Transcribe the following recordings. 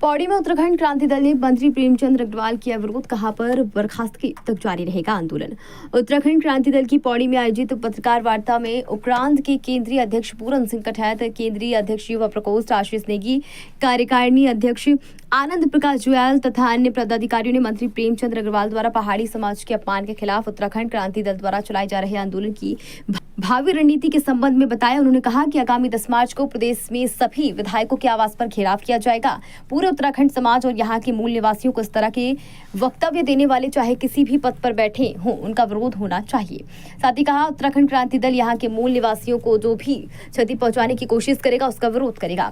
पौड़ी में उत्तराखंड क्रांति दल ने मंत्री प्रेमचंद अग्रवाल किया विरोध, कहा पर बर्खास्तगी तक जारी रहेगा आंदोलन। उत्तराखंड क्रांति दल की पौड़ी में आयोजित पत्रकार वार्ता में उपरांत के केंद्रीय अध्यक्ष पूरन सिंह कठैत, केंद्रीय अध्यक्ष युवा प्रकोष्ठ आशीष नेगी, कार्यकारिणी अध्यक्ष आनंद प्रकाश जुयाल तथा अन्य पदाधिकारियों ने मंत्री प्रेमचंद अग्रवाल द्वारा पहाड़ी समाज के अपमान के खिलाफ उत्तराखंड क्रांति दल द्वारा चलाए जा रहे आंदोलन की भावी रणनीति के संबंध में बताया। उन्होंने कहा कि आगामी 10 मार्च को प्रदेश में सभी विधायकों के आवास पर घेराव किया जाएगा। पूरे उत्तराखंड समाज और यहाँ के मूल निवासियों को इस तरह के वक्तव्य देने वाले चाहे किसी भी पद पर बैठे हों, उनका विरोध होना चाहिए। साथ ही कहा, उत्तराखंड क्रांति दल यहाँ के मूल निवासियों को जो भी क्षति पहुंचाने की कोशिश करेगा उसका विरोध करेगा।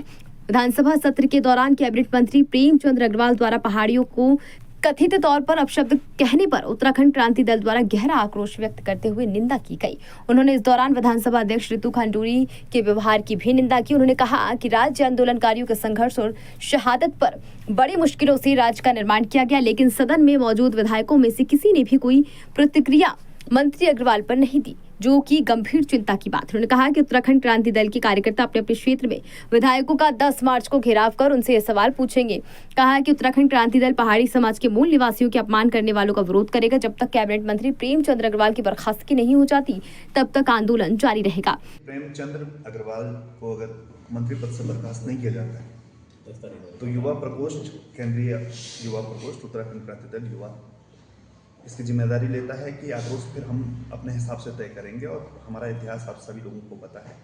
विधानसभा सत्र के दौरान कैबिनेट मंत्री प्रेमचंद अग्रवाल द्वारा पहाड़ियों को कथित तौर पर अपशब्द कहने पर उत्तराखंड क्रांति दल द्वारा गहरा आक्रोश व्यक्त करते हुए निंदा की गई। उन्होंने इस दौरान विधानसभा अध्यक्ष ऋतु खंडूरी के व्यवहार की भी निंदा की। उन्होंने कहा कि राज्य आंदोलनकारियों के संघर्ष और शहादत पर बड़ी मुश्किलों से राज्य का निर्माण किया गया, लेकिन सदन में मौजूद विधायकों में से किसी ने भी कोई प्रतिक्रिया मंत्री अग्रवाल पर नहीं दी, जो कि गंभीर चिंता की बात। उन्होंने कहा कि उत्तराखंड क्रांति दल के कार्यकर्ता अपने अपने क्षेत्र में विधायकों का 10 मार्च को घेराव कर उनसे ये सवाल पूछेंगे। कहा कि उत्तराखंड क्रांति दल पहाड़ी समाज के मूल निवासियों के अपमान करने वालों का विरोध करेगा। जब तक कैबिनेट मंत्री प्रेमचंद अग्रवाल की बर्खास्तगी नहीं हो जाती, तब तक आंदोलन जारी रहेगा। प्रेमचंद अग्रवाल को अगर मंत्री पद से बर्खास्त नहीं किया जाता है तो युवा प्रकोष्ठ, केंद्रीय युवा प्रकोष्ठ, उत्तराखंड क्रांति दल युवा इसकी जिम्मेदारी लेता है कि आक्रोश फिर हम अपने हिसाब से तय करेंगे। और हमारा इतिहास आप सभी लोगों को पता है,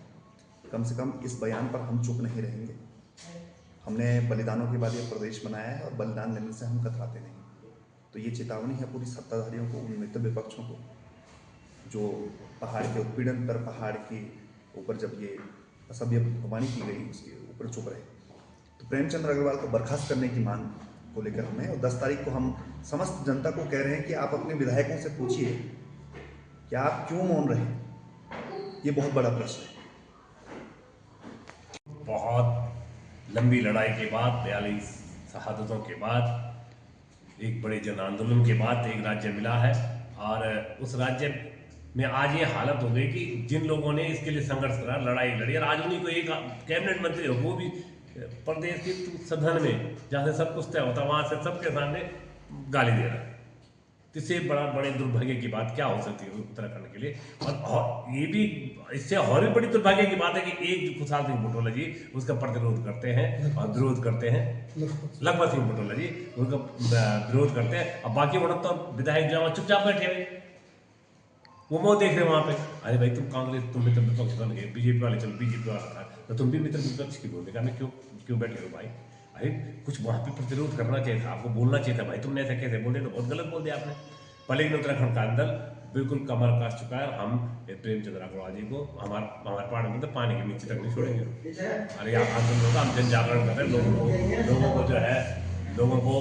कम से कम इस बयान पर हम चुप नहीं रहेंगे। हमने बलिदानों के बाद ये प्रदेश बनाया है और बलिदान देने से हम कतराते नहीं। तो ये चेतावनी है पूरी सत्ताधारियों को, उन मित्र विपक्षों को जो पहाड़ के उत्पीड़न पर, पहाड़ के ऊपर जब ये असभ्य वाणी की गई उसके ऊपर चुप रहे। तो प्रेमचंद अग्रवाल को बर्खास्त करने की मांग को लेकर हमें, और 10 तारीख को हम समस्त जनता को कह रहे हैं कि आप अपने विधायकों से पूछिए कि आप क्यों मौन रहे। ये बहुत बड़ा प्रश्न है। बहुत लंबी लड़ाई के बाद, 42 शहादतों के बाद, एक बड़े जन आंदोलन के बाद एक राज्य मिला है। और उस राज्य में आज ये हालत हो गई कि जिन लोगों ने इसके लिए संघर्ष करा, लड़ाई लड़ी, और आज उन्हीं को एक कैबिनेट मंत्री हो, वो भी प्रदेश के सदन में जहाँ से सब कुछ तय होता वहाँ से सबके सामने गाली दे रहा है। इससे बड़े दुर्भाग्य की बात क्या हो सकती है उत्तराखंड के लिए। और ये भी इससे और भी बड़ी दुर्भाग्य की बात है कि एक खुशहाल सिंह बुटोला जी उसका प्रतिरोध करते हैं और विरोध करते हैं, लखपत सिंह बुटोला जी उनका विरोध करते हैं। और बाकी बड़ा तो विधायक जो चुपचाप बैठे हुए, वो मौत देख रहे वहाँ पे। अरे भाई तुम कांग्रेस, तुम मित्र विपक्ष बन गए, बीजेपी वाले चलो बीजेपी वाला था, तो तुम भी मित्र विपक्ष की भूमिका में क्यों बैठे हो भाई? अरे कुछ वहाँ पे प्रतिरोध करना चाहिए था, आपको बोलना चाहिए था भाई तुमने ऐसा कैसे बोले, तो बहुत गलत बोल दिया आपने। पर लेकिन उत्तराखंड का दल बिल्कुल कमर कस चुका है। हम प्रेमचंद अग्रवाल जी को हमारे पहाड़ में तो पानी के नीचे तक नहीं छोड़ेंगे। अरे आंदोलन होगा, हम जन जागरण कर रहे हैं, लोगों को जो है, लोगों को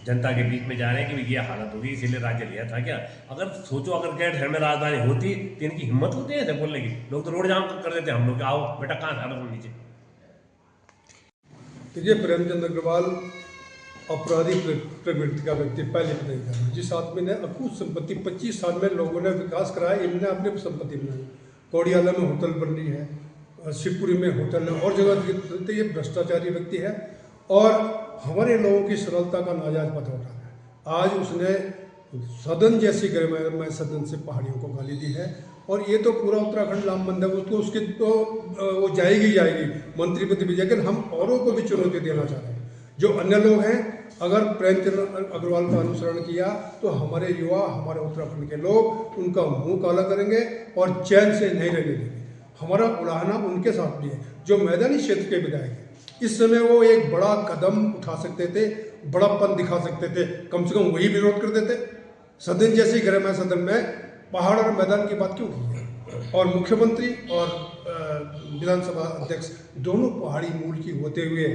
जनता के बीच में जा रहे हैं कि ये हालत होगी इसीलिए राज्य लिया था क्या? अगर सोचो, अगर गैर शहर में राजधानी होती तो इनकी हिम्मत होती है ऐसे बोलने की। लोग तो रोड जाम कर देते, हम लोग आओ बेटा कहाँ था नीचे। तो ये प्रेमचंद अग्रवाल अपराधी प्रवृत्ति का व्यक्ति पहले भी नहीं था। जिस आदमी ने अकूत संपत्ति 25 साल में लोगों ने विकास कराया, इनने अपनी संपत्ति बनाई। कौड़ियाला में होटल बन रही है, शिवपुरी में होटल है, और जगह ये भ्रष्टाचारी व्यक्ति है और हमारे लोगों की सरलता का नाजायज पता उठा है। आज उसने सदन जैसी गरिमामय सदन से पहाड़ियों को गाली दी है। और ये तो पूरा उत्तराखंड लामबंद है, उसको उसकी तो वो जाएगी मंत्री पद भी। लेकिन हम औरों को भी चुनौती देना चाह रहे हैं, जो अन्य लोग हैं। अगर प्रेमचंद अग्रवाल का अनुसरण किया तो हमारे युवा, हमारे उत्तराखंड के लोग उनका मुंह काला करेंगे और चैन से नहीं रहने देंगे। हमारा उलाहना उनके साथ भी है जो मैदानी क्षेत्र के विधायक हैं। इस समय वो एक बड़ा कदम उठा सकते थे, बड़ापन दिखा सकते थे, कम से कम वही विरोध कर देते। सदन जैसी गरिमामय सदन में पहाड़ और मैदान की बात क्यों की है? और मुख्यमंत्री और विधानसभा अध्यक्ष दोनों पहाड़ी मूल की होते हुए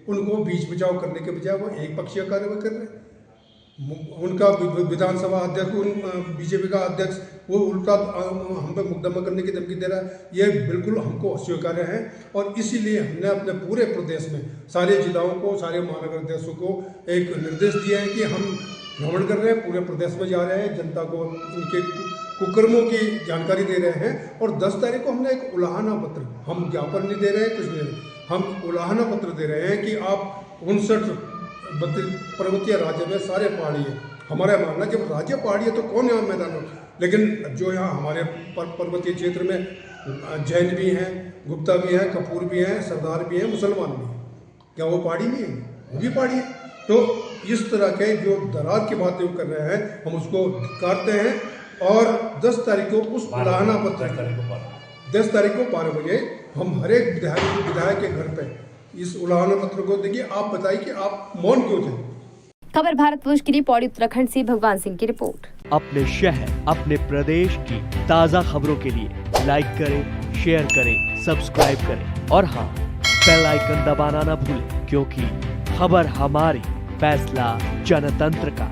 उनको बीच बचाव करने के बजाय वो एक पक्षीय कार्रवाई कर रहे हैं। उनका विधानसभा अध्यक्ष, बीजेपी का अध्यक्ष, वो उल्टा हम पे मुकदमा करने की धमकी दे रहा है। ये बिल्कुल हमको अस्वीकार्य है। और इसीलिए हमने अपने पूरे प्रदेश में सारे जिलाओं को, सारे महानगर अध्यक्षों को एक निर्देश दिया है कि हम भ्रमण कर रहे हैं, पूरे प्रदेश में जा रहे हैं, जनता को इनके कुकर्मों की जानकारी दे रहे हैं। और 10 तारीख को हमने एक उलाहना पत्र, हम ज्ञापन नहीं दे रहे हैं, कुछ नहीं, हम उलाहना पत्र दे रहे हैं कि आप 59 पर्वतीय राज्य में सारे पहाड़ी है। हमारा मानना जब राज्य पहाड़ी है तो कौन यहाँ मैदान में, लेकिन जो यहाँ हमारे पर्वतीय क्षेत्र में जैन भी हैं, गुप्ता भी हैं, कपूर भी हैं, सरदार भी हैं, मुसलमान भी हैं, क्या वो पहाड़ी नहीं है? वो भी पहाड़ी है। तो इस तरह के जो दरार की बात जो कर रहे हैं हम उसको काटते हैं और 10 तारीख को उस उलाहना पत्र 10 तारीख को 12 बजे हम हर एक विधायक के घर पे इस उलाहना पत्र को देंगे। आप बताइए कि आप मौन क्यों थे? खबर भारतवर्ष के लिए पौड़ी उत्तराखंड से भगवान सिंह की रिपोर्ट। अपने शहर अपने प्रदेश की ताज़ा खबरों के लिए लाइक करें, शेयर करें, सब्सक्राइब करें और हाँ, बेल आइकन दबाना ना भूलें, क्योंकि खबर हमारी, फैसला जनतंत्र का।